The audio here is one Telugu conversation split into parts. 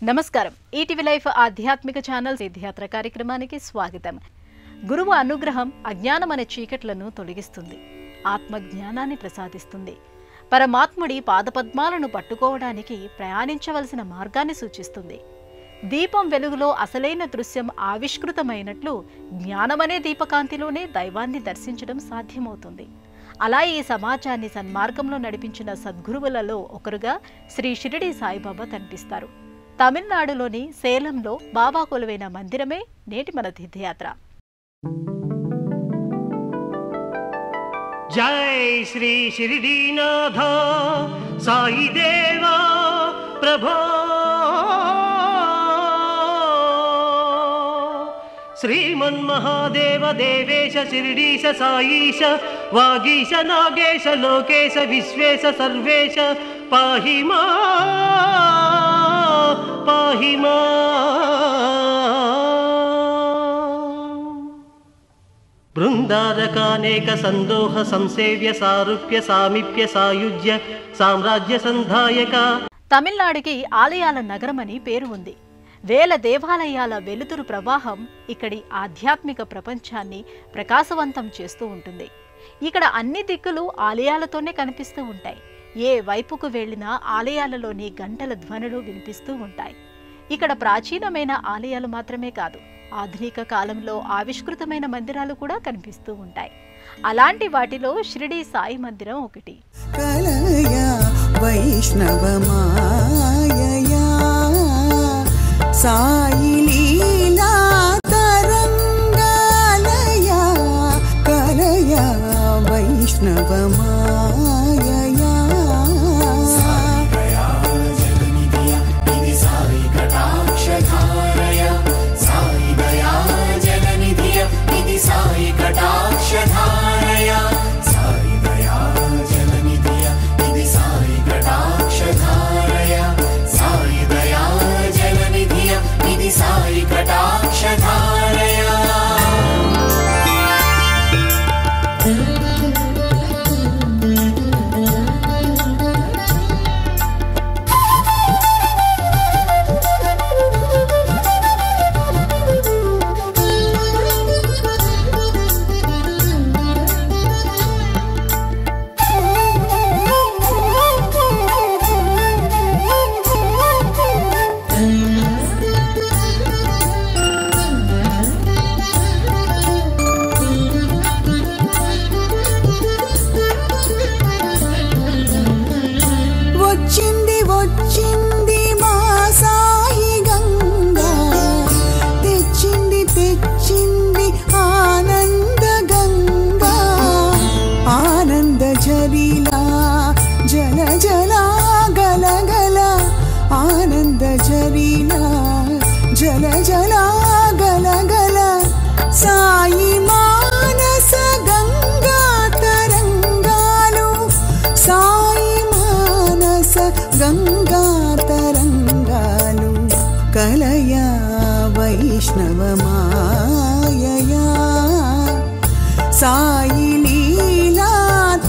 నమస్కారం. ఈటీవీ లైఫ్ ఆధ్యాత్మిక ఛానల్ తీర్థయాత్ర కార్యక్రమానికి స్వాగతం. గురువు అనుగ్రహం అజ్ఞానం అనే చీకట్లను తొలగిస్తుంది, ఆత్మజ్ఞానాన్ని ప్రసాదిస్తుంది, పరమాత్ముడి పాదపద్మాలను పట్టుకోవడానికి ప్రయాణించవలసిన మార్గాన్ని సూచిస్తుంది. దీపం వెలుగులో అసలైన దృశ్యం ఆవిష్కృతమైనట్లు జ్ఞానమనే దీపకాంతిలోనే దైవాన్ని దర్శించడం సాధ్యమవుతుంది. అలా ఈ సమాజాన్ని సన్మార్గంలో నడిపించిన సద్గురువులలో ఒకరుగా శ్రీ షిరిడి సాయిబాబా కనిపిస్తారు. తమిళనాడులోని సేలంలో బాబా కొలువైన మందిరమే నేటి మన తీర్థయాత్ర. జై శ్రీ షిరిడీనాథ సాయి దేవా ప్రభో శ్రీమన్మహాదేవ దేవేశ శిరిడీశ సాయీశ వాగీశ నాగేశ లోకేశ విశ్వేశ సర్వేశ పాహిమా పాహిమా. బృందారకానేక సందోహ సంసేవ్య సారూప్య సామీప్య సాయుజ్య సామ్రాజ్య సంధాయక. తమిళనాడుకి ఆలయాల నగరమని పేరు ఉంది. వేల దేవాలయాల వెలుతురు ప్రవాహం ఇక్కడి ఆధ్యాత్మిక ప్రపంచాన్ని ప్రకాశవంతం చేస్తూ ఉంటుంది. ఇక్కడ అన్ని దిక్కులు ఆలయాలతోనే కనిపిస్తూ ఉంటాయి. ఏ వైపుకు వెళ్లినా ఆలయాలలోని గంటల ధ్వనులు వినిపిస్తూ ఉంటాయి. ఇక్కడ ప్రాచీనమైన ఆలయాలు మాత్రమే కాదు, ఆధునిక కాలంలో ఆవిష్కృతమైన మందిరాలు కూడా కనిపిస్తూ ఉంటాయి. అలాంటి వాటిలో షిరిడి సాయి మందిరం ఒకటి. సాయి లీలా తరంగాలయ కలయ వైష్ణవ మాయయా. సాయి దయా జగనిధియ ఇది సాయి కటాక్షధారయ. సాయి దయా జగనిధియ ఇది సాయి కటాక్షధారయ. సాయి దయా జగనిధియ ఇది సాయి కటాక్షధారయ. సాయి దయా జగనిధియ ఇది సాయి కటాక్షధారయ. జల జల గల గల సాయి మానస గంగా తరంగాలు. సాయి మానస గంగా తరంగాలు కలయ వైష్ణవ మాయయా. సాయి లీలా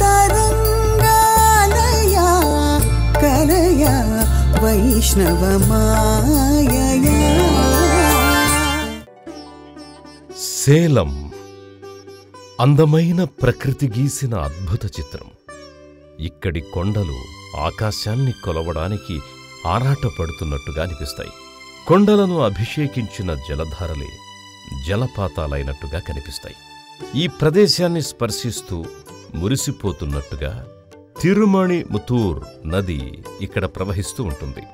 తరంగాలయ కలయ వైష్ణవ మాయయా. సేలం అందమైన ప్రకృతి గీసిన అద్భుత చిత్రం. ఇక్కడి కొండలు ఆకాశాన్ని కొలవడానికి ఆరాటపడుతున్నట్టుగా అనిపిస్తాయి. కొండలను అభిషేకించిన జలధారలే జలపాతాలైనట్టుగా కనిపిస్తాయి. ఈ ప్రదేశాన్ని స్పర్శిస్తూ మురిసిపోతున్నట్టుగా తిరుమణి ముతూర్ నది ఇక్కడ ప్రవహిస్తూ ఉంటుంది.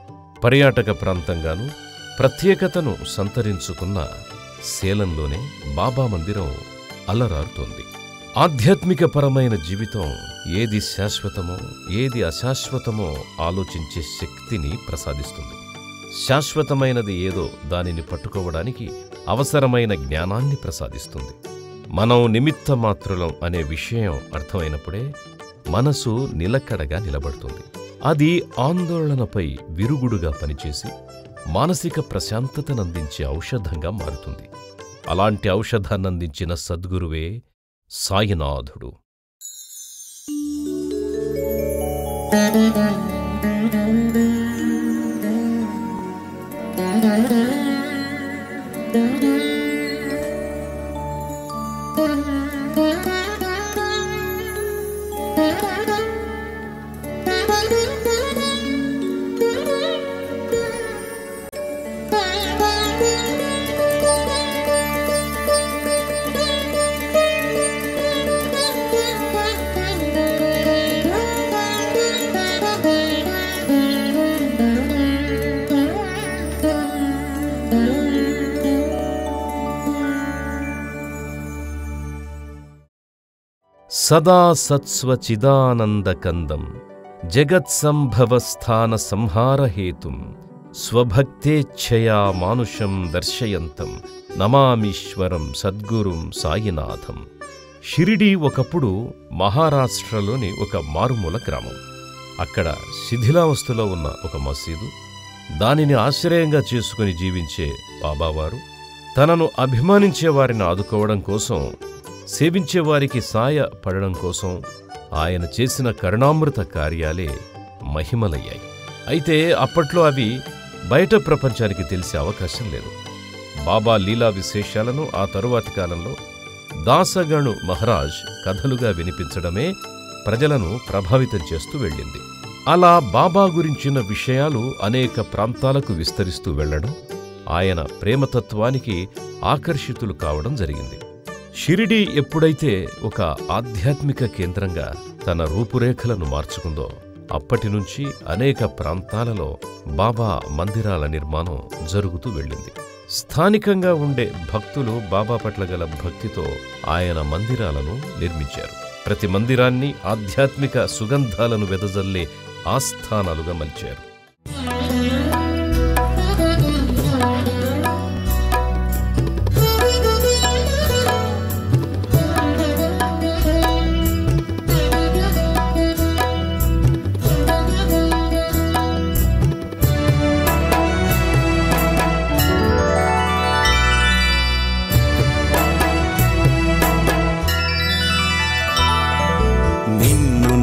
పర్యాటక ప్రాంతంగాను ప్రత్యేకతను సంతరించుకున్న సేలంలోనే బాబా మందిరం అల్లరారుతోంది. ఆధ్యాత్మికపరమైన జీవితం ఏది శాశ్వతమో ఏది అశాశ్వతమో ఆలోచించే శక్తిని ప్రసాదిస్తుంది. శాశ్వతమైనది ఏదో దానిని పట్టుకోవడానికి అవసరమైన జ్ఞానాన్ని ప్రసాదిస్తుంది. మనం నిమిత్త మాత్రులం అనే విషయం అర్థమైనప్పుడే మనసు నిలకడగా నిలబడుతుంది. అది ఆందోళనపై విరుగుడుగా పనిచేసి మానసిక ప్రశాంతతనందించే ఔషధంగా మారుతుంది. అలాంటి ఔషధాన్నందించిన సద్గురువే సాయినాథుడు. సదా సత్స్వచిదానందకందం జగత్సంభవస్థాన సంహారహేతుం స్వభక్తేచ్ఛయా మానుషం దర్శయంతం నమామీశ్వరం సద్గురుం సాయినాథం. షిరిడీ ఒకప్పుడు మహారాష్ట్రలోని ఒక మారుమూల గ్రామం. అక్కడ శిథిలావస్థలో ఉన్న ఒక మసీదు, దానిని ఆశ్రయంగా చేసుకుని జీవించే బాబావారు తనను అభిమానించే వారిని ఆదుకోవడం కోసం, సేవించేవారికి సాయపడడం కోసం ఆయన చేసిన కరుణామృత కార్యాలే మహిమలయ్యాయి. అయితే అప్పట్లో అవి బయట ప్రపంచానికి తెలిసే అవకాశం లేదు. బాబా లీలా విశేషాలను ఆ తరువాతి కాలంలో దాసగణు మహారాజ్ కథలుగా వినిపించడమే ప్రజలను ప్రభావితం చేస్తూ వెళ్ళింది. అలా బాబా గురించిన విషయాలు అనేక ప్రాంతాలకు విస్తరిస్తూ వెళ్లడం, ఆయన ప్రేమతత్వానికి ఆకర్షితులు కావడం జరిగింది. షిరిడీ ఎప్పుడైతే ఒక ఆధ్యాత్మిక కేంద్రంగా తన రూపురేఖలను మార్చుకుందో అప్పటినుంచి అనేక ప్రాంతాలలో బాబా మందిరాల నిర్మాణం జరుగుతూ వెళ్ళింది. స్థానికంగా ఉండే భక్తులు బాబా పట్ల గల భక్తితో ఆయన మందిరాలను నిర్మించారు. ప్రతి మందిరాన్ని ఆధ్యాత్మిక సుగంధాలను వెదజల్లే ఆస్థానాలుగా మలిచారు.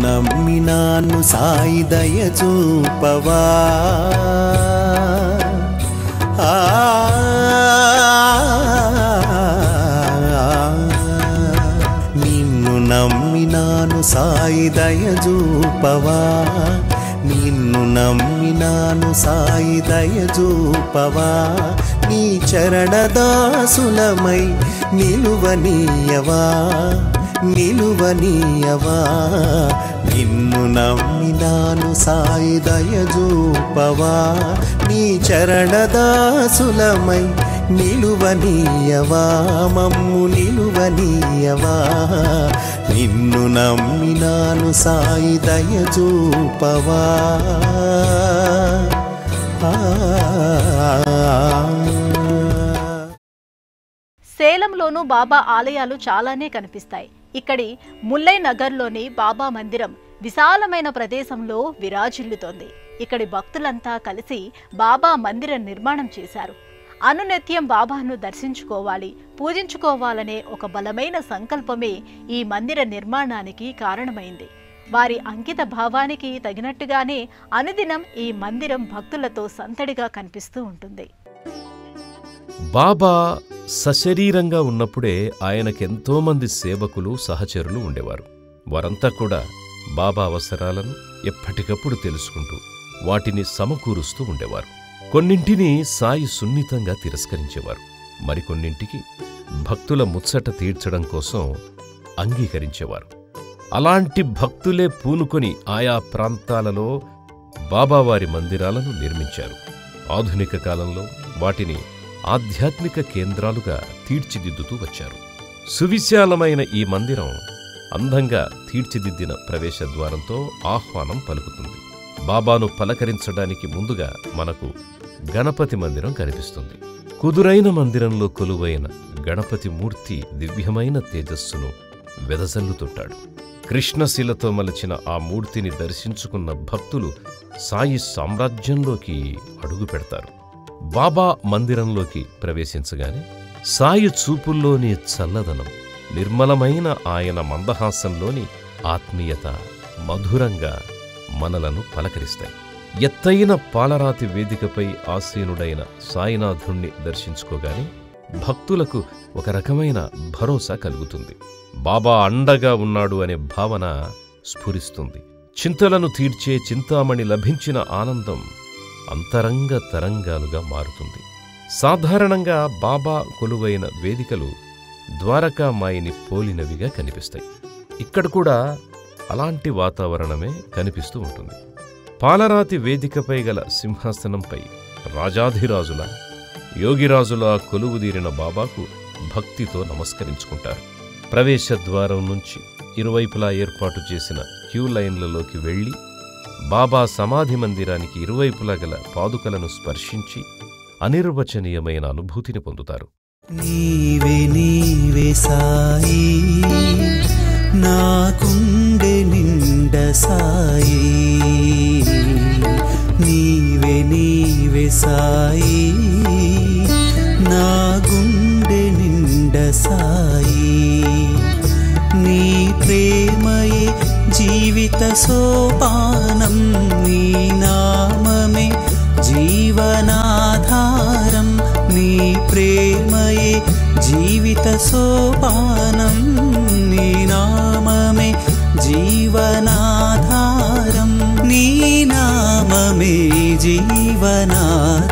నమ్మినాను సాయి దయ చూపవా, నిన్ను నమ్మినాను సాయి దయ చూపవా, నిన్ను నమ్మినాను సాయి దయ చూపవా, నీ చరణదాసులమై నిలువనీయవా, నిలువనీయవా, నిన్ను నమ్మినాను సాయి దయ చూపవా, నీ చరణదాసులమై నిలువనీయవా, మమ్ము నిలువనీయవా, నిన్ను నమ్మినాను సాయి దయ చూపవా. సేలంలోనూ బాబా ఆలయాలు చాలానే కనిపిస్తాయి. ఇక్కడి ముల్లై నగర్లోని బాబా మందిరం విశాలమైన ప్రదేశంలో విరాజిల్లుతోంది. ఇక్కడి భక్తులంతా కలిసి బాబా మందిర నిర్మాణం చేశారు. అనునిత్యం బాబాను దర్శించుకోవాలి, పూజించుకోవాలనే ఒక బలమైన సంకల్పమే ఈ మందిర నిర్మాణానికి కారణమైంది. వారి అంకిత భావానికి తగినట్టుగానే అనుదినం ఈ మందిరం భక్తులతో సందడిగా కనిపిస్తూ ఉంటుంది. బాబా సశరీరంగా ఉన్నప్పుడే ఆయనకెంతోమంది సేవకులు, సహచరులు ఉండేవారు. వారంతా కూడా బాబా అవసరాలను ఎప్పటికప్పుడు తెలుసుకుంటూ వాటిని సమకూరుస్తూ ఉండేవారు. కొన్నింటిని సాయి సున్నితంగా తిరస్కరించేవారు, మరికొన్నింటికి భక్తుల ముచ్చట తీర్చడం కోసం అంగీకరించేవారు. అలాంటి భక్తులే పూనుకొని ఆయా ప్రాంతాలలో బాబావారి మందిరాలను నిర్మించారు. ఆధునిక కాలంలో వాటిని ఆధ్యాత్మిక కేంద్రాలుగా తీర్చిదిద్దుతూ వచ్చారు. సువిశాలమైన ఈ మందిరం అందంగా తీర్చిదిద్దిన ప్రవేశద్వారంతో ఆహ్వానం పలుకుతుంది. బాబాను పలకరించడానికి ముందుగా మనకు గణపతి మందిరం కనిపిస్తుంది. కుదురైన మందిరంలో కొలువైన గణపతి మూర్తి దివ్యమైన తేజస్సును వెదజల్లుతుంటాడు. కృష్ణశిలతో మలచిన ఆ మూర్తిని దర్శించుకున్న భక్తులు సాయి సామ్రాజ్యంలోకి అడుగు పెడతారు. బాబా మందిరంలోకి ప్రవేశించగానే సాయి చూపుల్లోని చల్లదనం, నిర్మలమైన ఆయన మందహాసంలోని ఆత్మీయత మధురంగా మనలను పలకరిస్తాయి. ఎత్తైన పాలరాతి వేదికపై ఆసీనుడైన సాయినాథుణ్ణి దర్శించుకోగానే భక్తులకు ఒక రకమైన భరోసా కలుగుతుంది. బాబా అండగా ఉన్నాడు అనే భావన స్ఫురిస్తుంది. చింతలను తీర్చే చింతామణి లభించిన ఆనందం అంతరంగ తరంగాలుగా మారుతుంది. సాధారణంగా బాబా కొలువైన వేదికలు ద్వారకామాయిని పోలినవిగా కనిపిస్తాయి. ఇక్కడ కూడా అలాంటి వాతావరణమే కనిపిస్తూ ఉంటుంది. పాలరాతి వేదికపై గల సింహాసనంపై రాజాధిరాజుల యోగిరాజుల కొలువుదీరిన బాబాకు భక్తితో నమస్కరించుకుంటారు. ప్రవేశద్వారం నుంచి ఇరువైపులా ఏర్పాటు చేసిన క్యూ లైన్లలోకి వెళ్లి బాబా సమాధి మందిరానికి ఇరువైపులా గల పాదుకలను స్పర్శించి అనిర్వచనీయమైన అనుభూతిని పొందుతారు. నీవే నీవే సాయి నాకుండె నిండ సాయి, నీవే నీవే సాయి నా గుండె నిండ సాయి, నీ ప్రేమయే జీవిత సోపానం, నీ నామమే జీవనాధారం, నీ ప్రేమయే జీవిత సోపానం, నీ నామమే జీవనాధారం, నీ నామమే జీవనాధారం.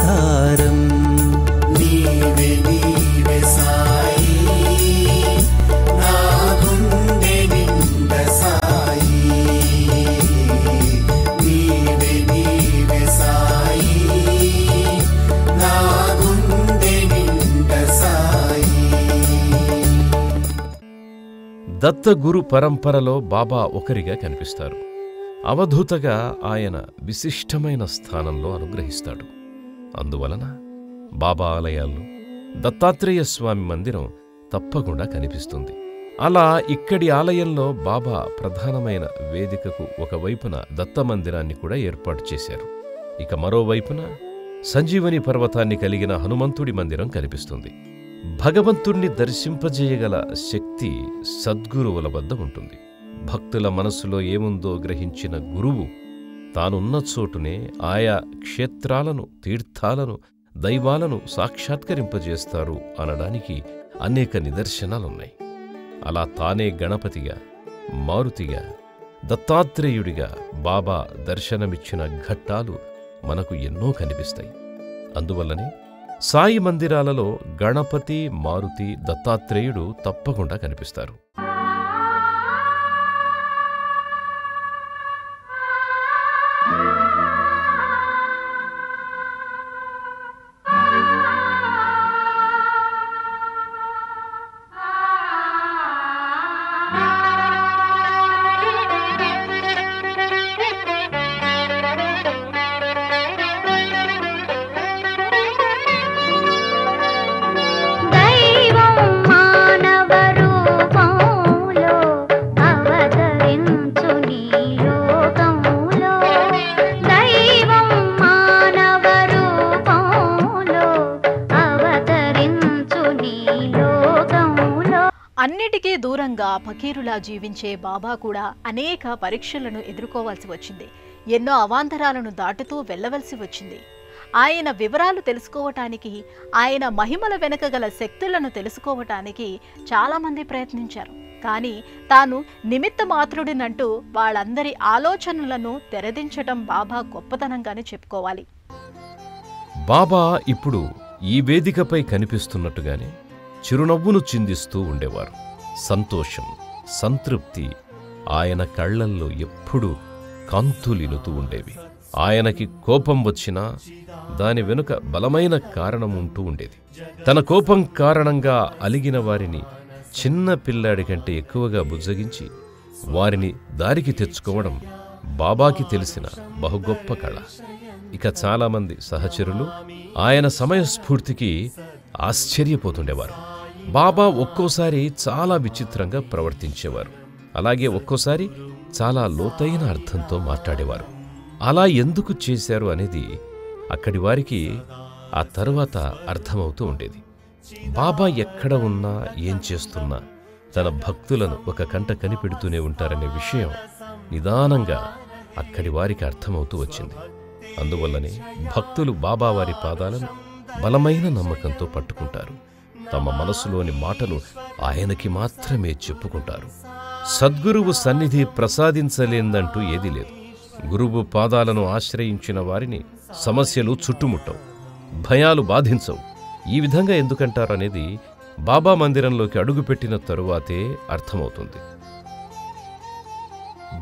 నీవే నీవే సాయి నా గుండె నిండ సాయి, నీవే నీవే సాయి నా గుండె నిండ సాయి. దత్తగురు పరంపరలో బాబా ఒకరిగా కనిపిస్తారు. అవధూతగా ఆయన విశిష్టమైన స్థానంలో అనుగ్రహిస్తాడు. అందువలన బాబా ఆలయాల్లో దత్తాత్రేయ స్వామి మందిరం తప్పకుండా కనిపిస్తుంది. అలా ఇక్కడి ఆలయంలో బాబా ప్రధానమైన వేదికకు ఒకవైపున దత్తమందిరాన్ని కూడా ఏర్పాటు చేశారు. ఇక మరోవైపున సంజీవని పర్వతాన్ని కలిగిన హనుమంతుడి మందిరం కనిపిస్తుంది. భగవంతుణ్ణి దర్శింపజేయగల శక్తి సద్గురువుల వద్ద ఉంటుంది. భక్తుల మనసులో ఏముందో గ్రహించిన గురువు తానున్న చోటునే ఆయా క్షేత్రాలను, తీర్థాలను, దైవాలను సాక్షాత్కరింపజేస్తారు అనడానికి అనేక నిదర్శనాలున్నాయి. అలా తానే గణపతిగా, మారుతిగా, దత్తాత్రేయుడిగా బాబా దర్శనమిచ్చిన ఘట్టాలు మనకు ఎన్నో కనిపిస్తాయి. అందువల్లనే సాయి మందిరాలలో గణపతి, మారుతి, దత్తాత్రేయుడు తప్పకుండా కనిపిస్తారు. అన్నిటికీ దూరంగా ఫకీరులా జీవించే బాబా కూడా అనేక పరీక్షలను ఎదుర్కోవాల్సి వచ్చింది. ఎన్నో అవాంతరాలను దాటుతూ వెళ్ళవలసి వచ్చింది. ఆయన వివరాలు తెలుసుకోవటానికి, ఆయన మహిమల వెనుక గల శక్తులను తెలుసుకోవటానికి చాలామంది ప్రయత్నించారు. కానీ తాను నిమిత్త మాత్రుడినంటూ వాళ్ళందరి ఆలోచనలను తెరదించటం బాబా గొప్పతనంగానే చెప్పుకోవాలి. బాబా ఇప్పుడు ఈ వేదికపై కనిపిస్తున్నట్టుగానే చిరునవ్వును చిందిస్తూ ఉండేవారు. సంతోషం, సంతృప్తి ఆయన కళ్లల్లో ఎప్పుడూ కాంతులిలుతూ ఉండేవి. ఆయనకి కోపం వచ్చినా దాని వెనుక బలమైన కారణం ఉంటూ ఉండేది. తన కోపం కారణంగా అలిగిన వారిని చిన్న పిల్లాడి కంటే ఎక్కువగా బుజ్జగించి వారిని దారికి తెచ్చుకోవడం బాబాకి తెలిసిన బహుగొప్ప కళ. ఇక చాలామంది సహచరులు ఆయన సమయస్ఫూర్తికి ఆశ్చర్యపోతుండేవారు. బాబా ఒక్కోసారి చాలా విచిత్రంగా ప్రవర్తించేవారు. అలాగే ఒక్కోసారి చాలా లోతైన అర్థంతో మాట్లాడేవారు. అలా ఎందుకు చేశారు అనేది అక్కడి వారికి ఆ తరువాత అర్థమవుతూ ఉండేది. బాబా ఎక్కడ ఉన్నా ఏం చేస్తున్నా తన భక్తులను ఒక కంట కనిపెడుతూనే ఉంటారనే విషయం నిదానంగా అక్కడి వారికి అర్థమవుతూ వచ్చింది. అందువల్లనే భక్తులు బాబావారి పాదాలను బలమైన నమ్మకంతో పట్టుకుంటారు. తమ మనసులోని మాటలు ఆయనకి మాత్రమే చెప్పుకుంటారు. సద్గురువు సన్నిధి ప్రసాదించలేందంటూ ఏదీ లేదు. గురువు పాదాలను ఆశ్రయించిన వారిని సమస్యలు చుట్టుముట్టవు, భయాలు బాధించవు. ఈ విధంగా ఎందుకంటారనేది బాబా మందిరంలోకి అడుగుపెట్టిన తరువాతే అర్థమవుతుంది.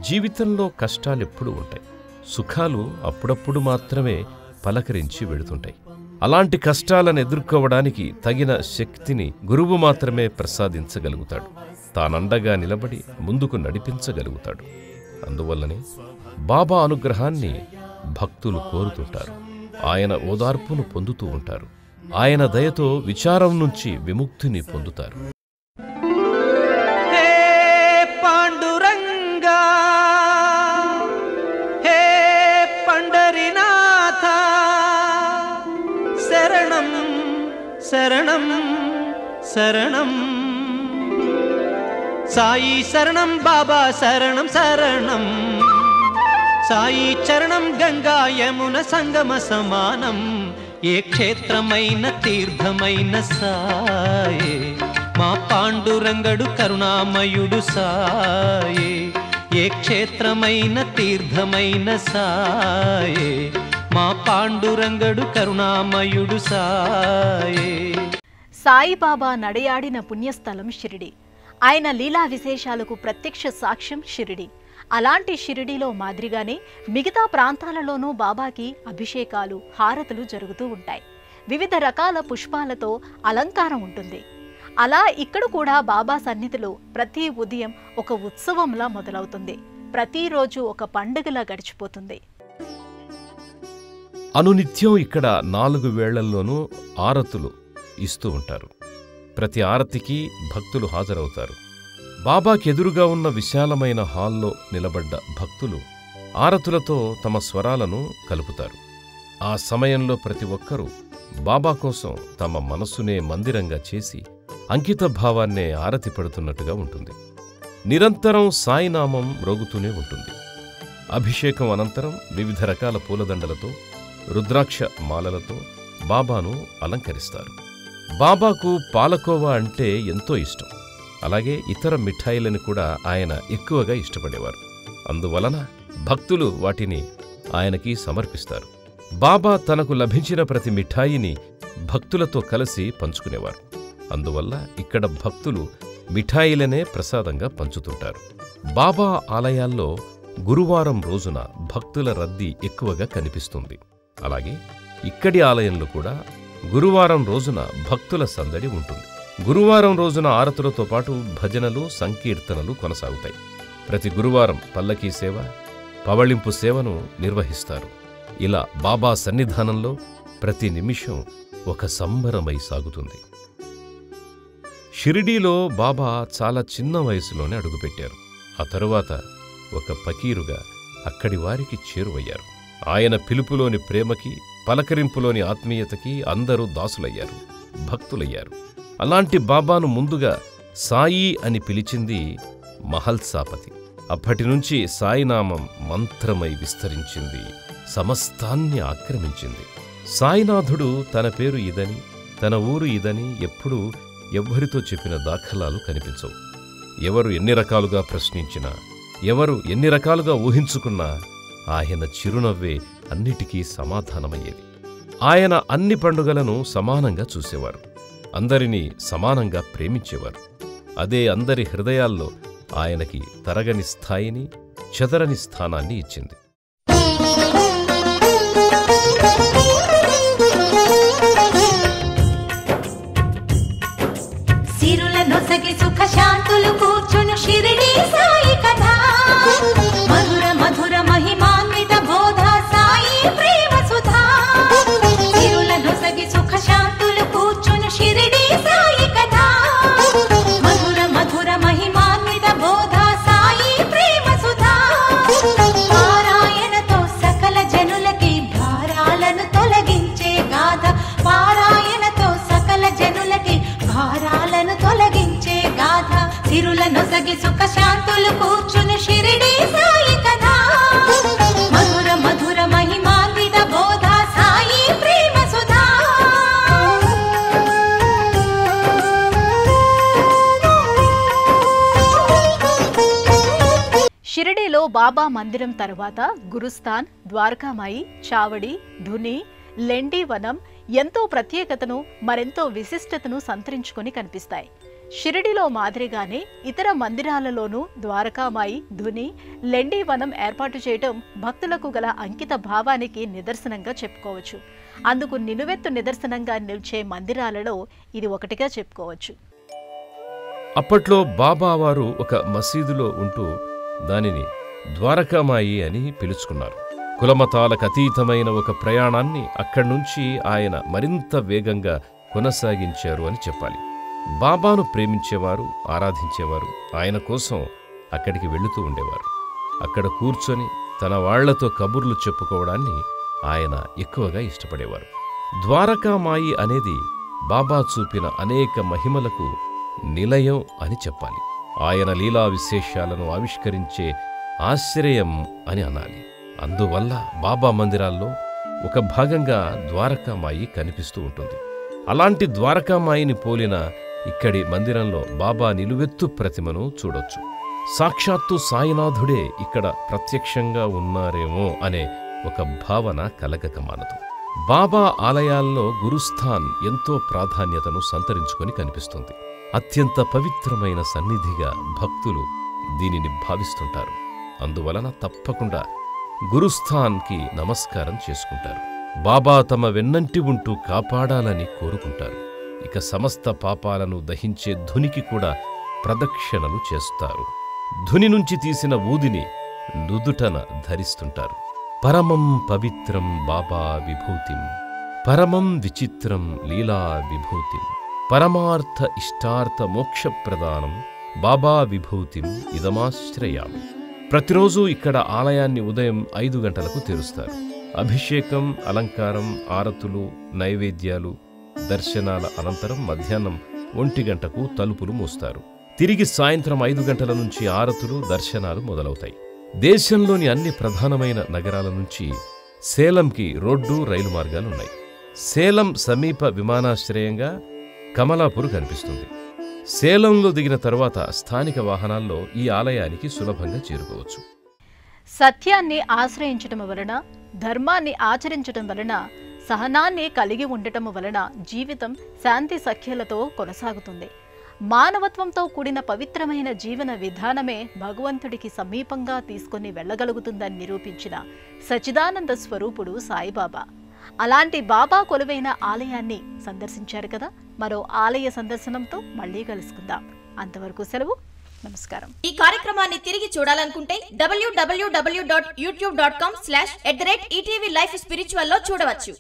జీవితంలో కష్టాలెప్పుడూ ఉంటాయి, సుఖాలు అప్పుడప్పుడు మాత్రమే పలకరించి వెళుతుంటాయి. అలాంటి కష్టాలను ఎదుర్కోవడానికి తగిన శక్తిని గురువు మాత్రమే ప్రసాదించగలుగుతాడు. తానండగా నిలబడి ముందుకు నడిపించగలుగుతాడు. అందువల్లనే బాబా అనుగ్రహాన్ని భక్తులు కోరుతుంటారు. ఆయన ఓదార్పును పొందుతూ ఉంటారు. ఆయన దయతో విచారం నుంచి విముక్తిని పొందుతారు. హే పాండురంగా, హే పండరినాథ, శరణం శరణం శరణం. సాయి శరణం బాబా శరణం శరణం. సాయి చరణం గంగా యమున సంగమ సమానం. ఏ క్షేత్రమైన తీర్థమైన సాయే, మా పాండురంగడు కరుణామయుడు సాయే. ఏ క్షేత్రమైన తీర్థమైన సాయే, మా పాండురంగడు కరుణామయుడు సాయే. సాయిబాబా నడయాడిన పుణ్యస్థలం షిరిడి. ఆయన లీలా విశేషాలకు ప్రత్యక్ష సాక్ష్యం షిరిడి. అలాంటి షిరిడిలో మాదిరిగానే మిగతా ప్రాంతాలలోనూ బాబాకి అభిషేకాలు, హారతులు జరుగుతూ ఉంటాయి. వివిధ రకాల పుష్పాలతో అలంకారం ఉంటుంది. అలా ఇక్కడ కూడా బాబా సన్నిధిలో ప్రతి ఉదయం ఒక ఉత్సవంలా మొదలవుతుంది. ప్రతిరోజు ఒక పండుగలా గడిచిపోతుంది. అనునిత్యం ఇక్కడ 4 వేళల్లోనూ ఆరతులు ఇస్తూ ఉంటారు. ప్రతి ఆరతికి భక్తులు హాజరవుతారు. బాబాకెదురుగా ఉన్న విశాలమైన హాల్లో నిలబడ్డ భక్తులు ఆరతులతో తమ స్వరాలను కలుపుతారు. ఆ సమయంలో ప్రతి ఒక్కరూ బాబా కోసం తమ మనసునే మందిరంగా చేసి అంకిత భావాన్నే ఆరతి పడుతున్నట్టుగా ఉంటుంది. నిరంతరం సాయినామం మ్రోగుతూనే ఉంటుంది. అభిషేకం అనంతరం వివిధ రకాల పూలదండలతో, రుద్రాక్ష మాలలతో బాబాను అలంకరిస్తారు. బాబాకు పాలకోవా అంటే ఎంతో ఇష్టం. అలాగే ఇతర మిఠాయిలను కూడా ఆయన ఎక్కువగా ఇష్టపడేవారు. అందువలన భక్తులు వాటిని ఆయనకి సమర్పిస్తారు. బాబా తనకు లభించిన ప్రతి మిఠాయిని భక్తులతో కలిసి పంచుకునేవారు. అందువల్ల ఇక్కడ భక్తులు మిఠాయిలనే ప్రసాదంగా పంచుతుంటారు. బాబా ఆలయాల్లో గురువారం రోజున భక్తుల రద్దీ ఎక్కువగా కనిపిస్తుంది. అలాగే ఇక్కడి ఆలయంలో కూడా గురువారం రోజున భక్తుల సందడి ఉంటుంది. గురువారం రోజున ఆరతులతో పాటు భజనలు, సంకీర్తనలు కొనసాగుతాయి. ప్రతి గురువారం పల్లకీ సేవ, పవళింపు సేవను నిర్వహిస్తారు. ఇలా బాబా సన్నిధానంలో ప్రతి నిమిషం ఒక సంబరమై సాగుతుంది. షిరిడీలో బాబా చాలా చిన్న వయసులోనే అడుగుపెట్టారు. ఆ తరువాత ఒక ఫకీరుగా అక్కడి వారికి చేరువయ్యారు. ఆయన పిలుపులోని ప్రేమకి, పలకరింపులోని ఆత్మీయతకి అందరూ దాసులయ్యారు, భక్తులయ్యారు. అలాంటి బాబాను ముందుగా సాయి అని పిలిచింది మహల్సాపతి. అప్పటినుంచి సాయినామం మంత్రమై విస్తరించింది, సమస్తాన్ని ఆక్రమించింది. సాయినాథుడు తన పేరు ఇదని, తన ఊరు ఇదని ఎప్పుడూ ఎవ్వరితో చెప్పిన దాఖలాలు కనిపించవు. ఎవరు ఎన్ని రకాలుగా ప్రశ్నించినా, ఎవరు ఎన్ని రకాలుగా ఊహించుకున్నా ఆయన చిరునవ్వే అన్నిటికీ సమాధానమయ్యేది. ఆయన అన్ని పండుగలను సమానంగా చూసేవారు. అందరినీ సమానంగా ప్రేమించేవారు. అదే అందరి హృదయాల్లో ఆయనకి తరగని స్థాయిని, చెదరని స్థానాన్ని ఇచ్చింది. సిరులనొసగి సుఖ శాంతులు కూర్చును షిరిడి సాయి కథ. మధుర మధుర మహిమాన్విత బోధ సాయి ప్రేమ సుధా. సిరులనొసగి సుఖ శాంతులు కూర్చును షిరిడి సాయి కథ. మధుర మధుర మహిమాన్విత బోధ సాయి సిరుల నొసగి సుఖ శాంతులు కూర్చును షిరిడి సాయి కథ మధుర మధుర మహిమాన్విత బోధ సాయి ప్రేమ సుధా షిరిడీలో బాబా మందిరం తర్వాత గురుస్థాన్, ద్వారకామాయి, చావడి, ధుని, లెండి వనం ఎంతో ప్రత్యేకతను మరెంతో విశిష్టతను సంతరించుకొని కనిపిస్తాయి. షిరిడీలో మాదిరిగానే ఇతర మందిరాలలోనూ ద్వారకామాయి, ధుని, లెండి వనం ఏర్పాటు చేయటం భక్తులకు గల అంకిత భావానికి నిదర్శనంగా చెప్పుకోవచ్చు. అందుకు నిలువెత్తు నిదర్శనంగా నిలిచే మందిరాలలో ఇది ఒకటిగా చెప్పుకోవచ్చు. అప్పట్లో బాబా వారు ఒక మసీదులో ఉంటూ దానిని ద్వారకామాయి అని పిలుచుకున్నారు. కులమతాలకు అతీతమైన ఒక ప్రయాణాన్ని అక్కడ్నుంచి ఆయన మరింత వేగంగా కొనసాగించారు అని చెప్పాలి. బాబాను ప్రేమించేవారు, ఆరాధించేవారు ఆయన కోసం అక్కడికి వెళుతూ ఉండేవారు. అక్కడ కూర్చొని తన వాళ్లతో కబుర్లు చెప్పుకోవడాన్ని ఆయన ఎక్కువగా ఇష్టపడేవారు. ద్వారకామాయి అనేది బాబా చూపిన అనేక మహిమలకు నిలయం అని చెప్పాలి. ఆయన లీలా విశేషాలను ఆవిష్కరించే ఆశ్రయం అని అనాలి. అందువల్ల బాబా మందిరాల్లో ఒక భాగంగా ద్వారకామాయి కనిపిస్తూ ఉంటుంది. అలాంటి ద్వారకామాయిని పోలిన ఇక్కడి మందిరంలో బాబా నిలువెత్తు ప్రతిమను చూడొచ్చు. సాక్షాత్తు సాయినాథుడే ఇక్కడ ప్రత్యక్షంగా ఉన్నారేమో అనే ఒక భావన కలగక మానదు. బాబా ఆలయాల్లో గురుస్థాన్ ఎంతో ప్రాధాన్యతను సంతరించుకొని కనిపిస్తుంది. అత్యంత పవిత్రమైన సన్నిధిగా భక్తులు దీనిని భావిస్తుంటారు. అందువలన తప్పకుండా గురుస్థాన్కి నమస్కారం చేసుకుంటారు. బాబా తమ వెన్నంటి ఉంటూ కాపాడాలని కోరుకుంటారు. ఇక సమస్త పాపాలను దహించే ధునికి కూడా ప్రదక్షిణలు చేస్తారు. ధుని నుంచి తీసిన ఊదిని నుదుటన ధరిస్తుంటారు. పరమం పవిత్రం బాబా విభూతిం, పరమం విచిత్రం లీలా విభూతిం, పరమార్థ ఇష్టార్థ మోక్షప్రదానం బాబా విభూతిం ఇదమాశ్రయామి. ప్రతిరోజు ఇక్కడ ఆలయాన్ని ఉదయం 5 గంటలకు తెరుస్తారు. అభిషేకం, అలంకారం, ఆరతులు, నైవేద్యాలు, దర్శనాల అనంతరం మధ్యాహ్నం 1 గంటకు తలుపులు మూస్తారు. తిరిగి సాయంత్రం 5 గంటల నుంచి ఆరతులు, దర్శనాలు మొదలవుతాయి. దేశంలోని అన్ని ప్రధానమైన నగరాల నుంచి సేలంకి రోడ్డు, రైలు మార్గాలున్నాయి. సేలం సమీప విమానాశ్రయంగా కమలాపూర్ కనిపిస్తుంది. సేలంలో దిగిన తరువాత స్థానిక వాహనాల్లో ఈ ఆలయానికి సులభంగా చేరుకోవచ్చు. సత్యాన్ని ఆశ్రయించటం వలన, ధర్మాన్ని ఆచరించటం వలన, సహనాన్ని కలిగి ఉండటం వలన జీవితం శాంతి సఖ్యలతో కొనసాగుతుంది. మానవత్వంతో కూడిన పవిత్రమైన జీవన విధానమే భగవంతుడికి సమీపంగా తీసుకుని వెళ్ళగలుగుతుందని నిరూపించిన సచ్చిదానంద స్వరూపుడు సాయిబాబా. అలాంటి బాబా కొలువైన ఆలయాన్ని సందర్శించారు కదా. మరో ఆలయ సందర్శనంతో మళ్ళీ కలుసుకుందాం. అంతవరకు సెలవు. నమస్కారం. ఈ కార్యక్రమాన్ని తిరిగి చూడాలనుకుంటే www.youtube.com/ETV Life Spiritual లో చూడవచ్చు.